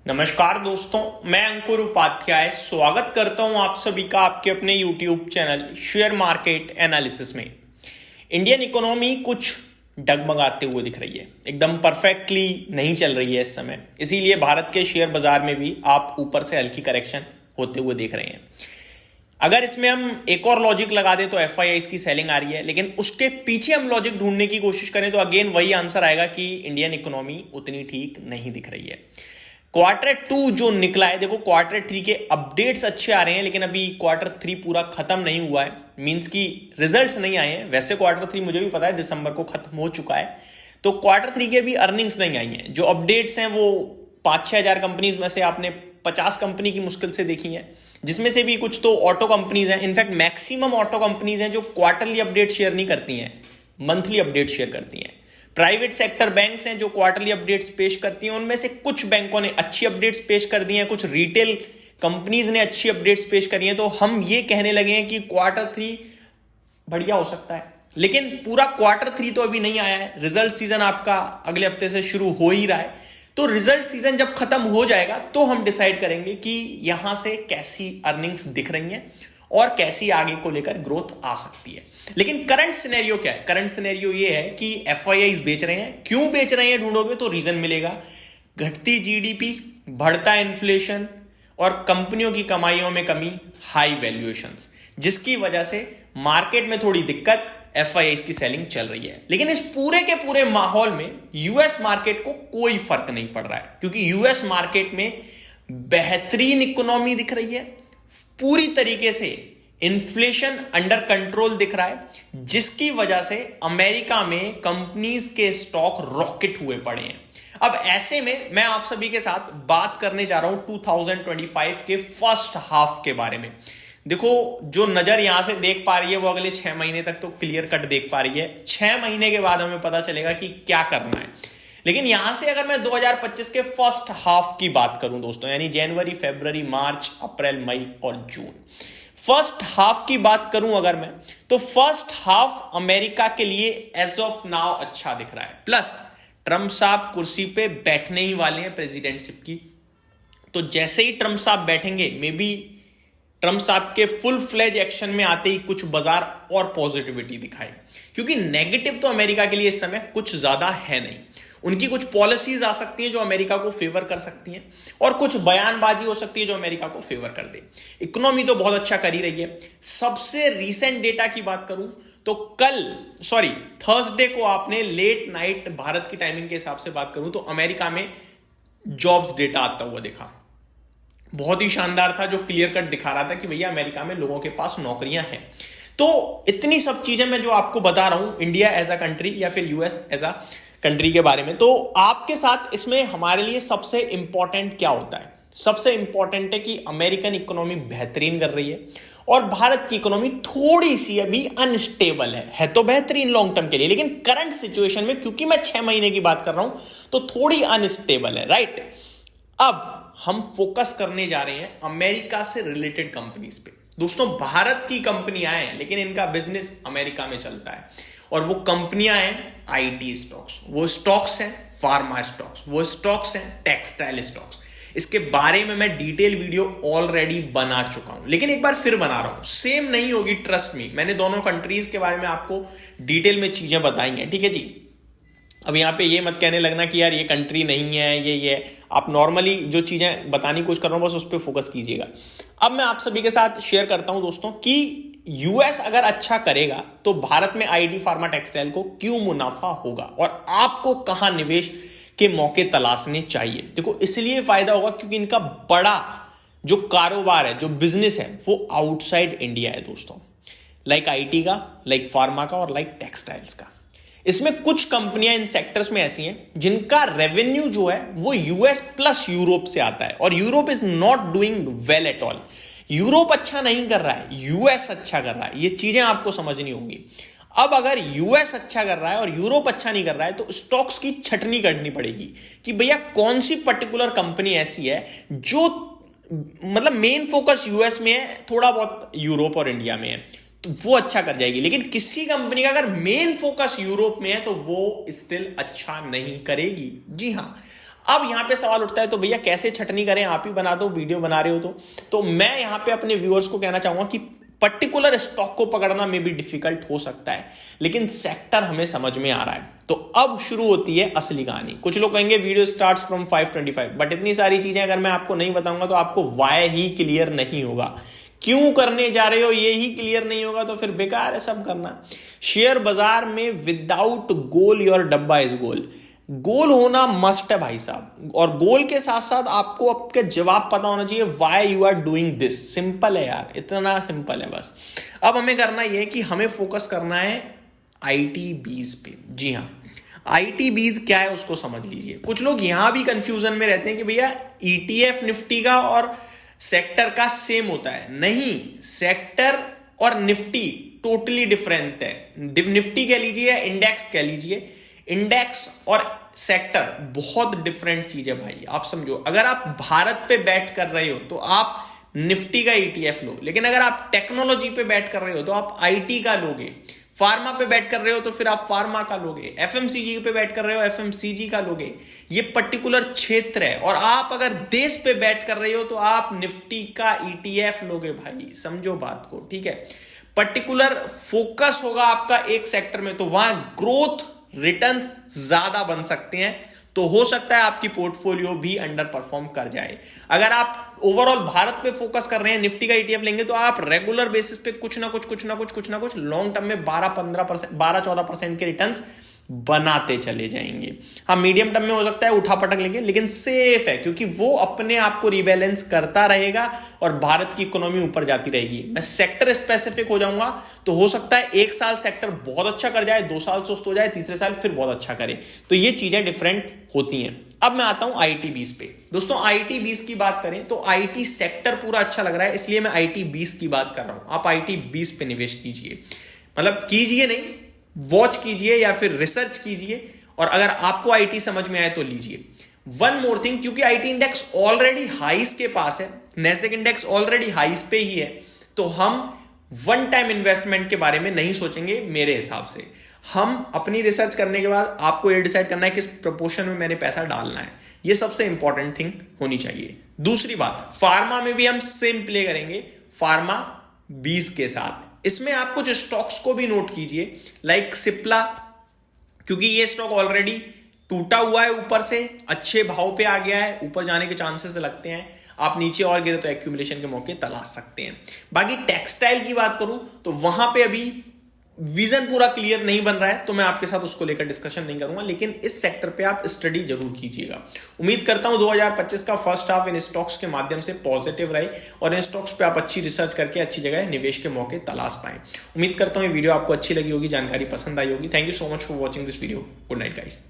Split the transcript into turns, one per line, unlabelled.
नमस्कार दोस्तों, मैं अंकुर उपाध्याय स्वागत करता हूं आप सभी का आपके अपने YouTube channel share market analysis में। इंडियन इकोनॉमी कुछ डगमगाते हुए दिख रही है, एकदम परफेक्टली नहीं चल रही है इस समय। इसीलिए भारत के शेयर बाजार में भी आप ऊपर से हल्की करेक्शन होते हुए देख रहे हैं। अगर इसमें हम एक और लॉजिक लगा दें तो एफआईआईज की सेलिंग आ रही है, लेकिन उसके पीछे हम लॉजिक ढूंढने की कोशिश करें तो अगेन वही आंसर आएगा कि इंडियन इकोनॉमी उतनी ठीक नहीं दिख रही है। क्वार्टर 2 जो निकला है, देखो क्वार्टर 3 के अपडेट्स अच्छे आ रहे हैं, लेकिन अभी क्वार्टर 3 पूरा खत्म नहीं हुआ है, मींस की रिजल्ट्स नहीं आए हैं। वैसे क्वार्टर 3 मुझे भी पता है दिसंबर को खत्म हो चुका है, तो क्वार्टर 3 के भी अर्निंग्स नहीं आई हैं। जो अपडेट्स हैं वो 5-6 हजार कंपनीज में से आपने 50 कंपनी की मुश्किल से देखी है, जिसमें से भी कुछ तो ऑटो कंपनीज हैं। इनफैक्ट मैक्सिमम ऑटो कंपनीज हैं जो क्वार्टरली अपडेट शेयर नहीं करती हैं, मंथली अपडेट शेयर करती हैं। प्राइवेट सेक्टर बैंक्स हैं जो क्वार्टरली अपडेट्स पेश करती हैं, उनमें से कुछ बैंकों ने अच्छी अपडेट्स पेश कर दी हैं, कुछ रिटेल कंपनीज ने अच्छी अपडेट्स पेश करी हैं। तो हम ये कहने लगे हैं कि क्वार्टर 3 बढ़िया हो सकता है, लेकिन पूरा क्वार्टर 3 तो अभी नहीं आया है। रिजल्ट सीजन आपका अगले हफ्ते से शुरू हो ही रहा है, तो रिजल्ट सीजन जब खत्म हो जाएगा तो हम डिसाइड करेंगे कि यहां से कैसी अर्निंग्स दिख रही हैं और कैसी आगे को लेकर ग्रोथ आ सकती है। लेकिन करंट सिनेरियो क्या है? करंट सिनेरियो ये है कि एफआईआईज बेच रहे हैं। क्यों बेच रहे हैं ढूंढोगे तो रीजन मिलेगा। घटती जीडीपी, बढ़ता इन्फ्लेशन और कंपनियों की कमाइयों में कमी, हाई वैल्यूएशंस, जिसकी वजह से मार्केट में थोड़ी दिक्कत, एफआईआईज की सेलिंग चल रही है। लेकिन इस पूरे के पूरे माहौल में यूएस मार्केट को कोई फर्क नहीं पड़ रहा है, क्योंकि यूएस मार्केट में बेहतरीन इकोनॉमी दिख रही है, पूरी तरीके से इन्फ्लेशन अंडर कंट्रोल दिख रहा है, जिसकी वजह से अमेरिका में कंपनीज के स्टॉक रॉकेट हुए पड़े हैं। अब ऐसे में मैं आप सभी के साथ बात करने जा रहा हूं 2025 के फर्स्ट हाफ के बारे में। देखो, जो नजर यहां से देख पा रही है वो अगले 6 महीने तक तो क्लियर कट देख पा रही है। 6 महीने के बाद हमें पता चलेगा कि क्या करना है। लेकिन यहां से अगर मैं 2025 के फर्स्ट हाफ की बात करूं दोस्तों, यानी जनवरी, फरवरी, मार्च, अप्रैल, मई और जून, फर्स्ट हाफ की बात करूं अगर मैं, तो फर्स्ट हाफ अमेरिका के लिए एज ऑफ नाउ अच्छा दिख रहा है। प्लस ट्रंप साहब कुर्सी पे बैठने ही वाले हैं प्रेसिडेंटशिप की, तो जैसे ही ट्रंप साहब बैठेंगे, मे बी ट्रंप साहब के फुल फ्लेज एक्शन में आते ही कुछ बाजार और पॉजिटिविटी दिखाए, क्योंकि नेगेटिव तो अमेरिका के लिए इस समय कुछ ज्यादा है नहीं। उनकी कुछ पॉलिसीज आ सकती हैं जो अमेरिका को फेवर कर सकती हैं, और कुछ बयानबाजी हो सकती है जो अमेरिका को फेवर कर दे। इकोनॉमी तो बहुत अच्छा कर ही रही है। सबसे रीसेंट डेटा की बात करूं तो थर्सडे को आपने लेट नाइट भारत की टाइमिंग के हिसाब से बात करूं तो अमेरिका में जॉब्स डेटा आता हुआ देखा, बहुत ही शानदार था, जो क्लियर कट दिखा रहा था कि भैया अमेरिका में लोगों के पास नौकरियां हैं। तो इतनी सब चीजें मैं जो आपको बता रहा हूं इंडिया एज अ कंट्री या फिर यूएस एज अ कंट्री के बारे में, तो आपके साथ इसमें हमारे लिए सबसे इंपॉर्टेंट क्या होता है? सबसे इंपॉर्टेंट है कि अमेरिकन इकोनॉमी बेहतरीन कर रही है और भारत की इकोनॉमी थोड़ी सी अभी अनस्टेबल है तो बेहतरीन लॉन्ग टर्म के लिए, लेकिन करंट सिचुएशन में क्योंकि मैं 6 महीने की बात कर रहा हूं तो थोड़ी अनस्टेबल है, राइट? अब हम फोकस करने जा रहे हैं अमेरिका से रिलेटेड कंपनीज पे। दोस्तों, भारत की कंपनियां हैं लेकिन इनका बिजनेस अमेरिका में चलता है, और वो कंपनियां हैं आईटी स्टॉक्स, वो स्टॉक्स हैं फार्मा स्टॉक्स, वो स्टॉक्स हैं टेक्सटाइल स्टॉक्स। इसके बारे में मैं डिटेल वीडियो ऑलरेडी बना चुका हूं, लेकिन एक बार फिर बना रहा हूं। सेम नहीं होगी, ट्रस्ट मी। मैंने दोनों कंट्रीज के बारे में आपको डिटेल में चीजें बताई हैं, ठीक है जी। अब यहाँ पे ये मत कहने लगना कि यार ये कंट्री नहीं है, ये आप नॉर्मली जो चीजें बताने की कोशिश कर रहा हूं बस उस पर फोकस कीजिएगा। अब मैं आप सभी के साथ शेयर करता हूं दोस्तों कि यूएस अगर अच्छा करेगा तो भारत में आईटी, फार्मा, टेक्सटाइल को क्यों मुनाफा होगा और आपको कहां निवेश के मौके तलाशने चाहिए। देखो, इसलिए फायदा होगा क्योंकि इनका बड़ा जो कारोबार है, जो बिजनेस है, वो आउटसाइड इंडिया है दोस्तों। लाइक आईटी का, लाइक फार्मा का और लाइक टेक्सटाइल्स का। इसमें कुछ कंपनियां इन सेक्टर्स में ऐसी हैं जिनका रेवेन्यू जो है वो यूएस प्लस यूरोप से आता है, और Europe is not doing well at all. Europe अच्छा नहीं कर रहा है, यूएस अच्छा कर रहा है। ये चीजें आपको समझनी होंगी। अब अगर यूएस अच्छा कर रहा है और यूरोप अच्छा नहीं कर रहा है तो स्टॉक्स की छटनी करनी पड़ेगी कि भैया कौन सी पर्टिकुलर कंपनी ऐसी है जो मतलब मेन फोकस यूएस में है, थोड़ा बहुत यूरोप और इंडिया में है, तो वो अच्छा कर जाएगी। लेकिन किसी कंपनी का अगर मेन फोकस यूरोप में है तो वो स्टिल अच्छा नहीं करेगी। जी हां, अब यहां पे सवाल उठता है तो भैया कैसे छटनी करें, आप ही बना दो, वीडियो बना रहे हो तो मैं यहां पे अपने व्यूअर्स को कहना चाहूंगा कि पर्टिकुलर स्टॉक को पकड़ना में भी डिफिकल्ट हो सकता है, लेकिन सेक्टर हमें समझ में आ रहा है। तो अब शुरू होती है असली कहानी। कुछ लोग कहेंगे वीडियो स्टार्ट्स फ्रॉम 525, बट इतनी सारी चीजें अगर मैं आपको नहीं बताऊंगा तो आपको वाई ही क्लियर नहीं होगा। क्यों करने जा रहे हो ये ही क्लियर नहीं होगा तो फिर बेकार है सब करना। शेयर बाजार में विदाउट गोल योर डब्बा इज गोल। गोल होना मस्ट है भाई साहब, और गोल के साथ साथ आपको आपके जवाब पता होना चाहिए why you are doing this. Simple है यार, इतना सिंपल है बस। अब हमें करना यह है कि हमें फोकस करना है आईटीबीज पे। जी हाँ, आईटीबीज क्या है उसको समझ लीजिए। कुछ लोग यहां भी कंफ्यूजन में रहते हैं कि भैया ईटीएफ निफ्टी का और सेक्टर का सेम होता है। नहीं, सेक्टर और निफ्टी टोटली डिफरेंट है। निफ्टी कह लीजिए या इंडेक्स कह लीजिए, इंडेक्स और सेक्टर बहुत डिफरेंट चीज है भाई। आप समझो, अगर आप भारत पे बैट कर रहे हो तो आप निफ्टी का ईटीएफ लो, लेकिन अगर आप टेक्नोलॉजी पे बैट कर रहे हो तो आप आईटी का लोगे। फार्मा पे बैट कर रहे हो तो फिर आप फार्मा का लोगे। एफएमसीजी पे बैट कर रहे हो एफएमसीजी का लोगे। ये पर्टिकुलर क्षेत्र है। और आप अगर देश पे बैट कर रहे हो तो आप निफ्टी का ईटीएफ लोगे भाई। समझो बात को, ठीक है। पर्टिकुलर फोकस होगा आपका एक सेक्टर में, तो वहां ग्रोथ रिटर्न्स ज्यादा बन सकते हैं। तो हो सकता है आपकी पोर्टफोलियो भी अंडर परफॉर्म कर जाए। अगर आप ओवरऑल भारत पे फोकस कर रहे हैं, निफ्टी का ईटीएफ लेंगे तो आप रेगुलर बेसिस पे कुछ ना कुछ लॉन्ग टर्म में 12-14% के रिटर्न्स बनाते चले जाएंगे। हाँ, मीडियम टर्म में हो सकता है उठापटक लेंगे, लेकिन सेफ है क्योंकि वो अपने आप को रिबैलेंस करता रहेगा और भारत की इकोनॉमी ऊपर जाती रहेगी। मैं सेक्टर स्पेसिफिक हो जाऊंगा तो हो सकता है एक साल सेक्टर बहुत अच्छा कर जाए, 2 साल सुस्त हो जाए, तीसरे साल फिर बहुत अच्छा करे। तो ये चीजें डिफरेंट होती हैं। अब मैं आता हूं आईटी20 पे। दोस्तों आईटी20 की बात करें तो आईटी सेक्टर पूरा अच्छा लग रहा है, इसलिए मैं आईटी20 की बात कर रहा हूं। आप आईटी20 पे निवेश कीजिए, मतलब कीजिए नहीं, वॉच कीजिए या फिर रिसर्च कीजिए, और अगर आपको आईटी समझ में आए तो लीजिए। वन मोर थिंग, क्योंकि आईटी इंडेक्स ऑलरेडी हाईस के पास है, नेस्डेक इंडेक्स ऑलरेडी हाईस पे ही है, तो हम वन टाइम इन्वेस्टमेंट के बारे में नहीं सोचेंगे। मेरे हिसाब से हम अपनी रिसर्च करने के बाद आपको ये डिसाइड करना है किस प्रोपोर्शन में मैंने पैसा डालना है। ये सबसे इंपॉर्टेंट थिंग होनी चाहिए। दूसरी बात, फार्मा में भी हम सेम प्ले करेंगे, फार्मा 20 के साथ। इसमें आप कुछ स्टॉक्स को भी नोट कीजिए, लाइक सिप्ला, क्योंकि ये स्टॉक ऑलरेडी टूटा हुआ है, ऊपर से अच्छे भाव पे आ गया है, ऊपर जाने के चांसेस लगते हैं। आप नीचे और गिरे तो एक्यूमुलेशन के मौके तलाश सकते हैं। बाकी टेक्सटाइल की बात करूं तो वहां पे अभी विजन पूरा क्लियर नहीं बन रहा है, तो मैं आपके साथ उसको लेकर डिस्कशन नहीं करूंगा, लेकिन इस सेक्टर पे आप स्टडी जरूर कीजिएगा। उम्मीद करता हूं 2025 का फर्स्ट हाफ इन स्टॉक्स के माध्यम से पॉजिटिव रहे और इन स्टॉक्स पे आप अच्छी रिसर्च करके अच्छी जगह निवेश के मौके तलाश पाएं। उम्मीद करता हूं ये वीडियो आपको अच्छी लगी होगी, जानकारी पसंद आई होगी। Thank you so much for watching this video. Good night guys.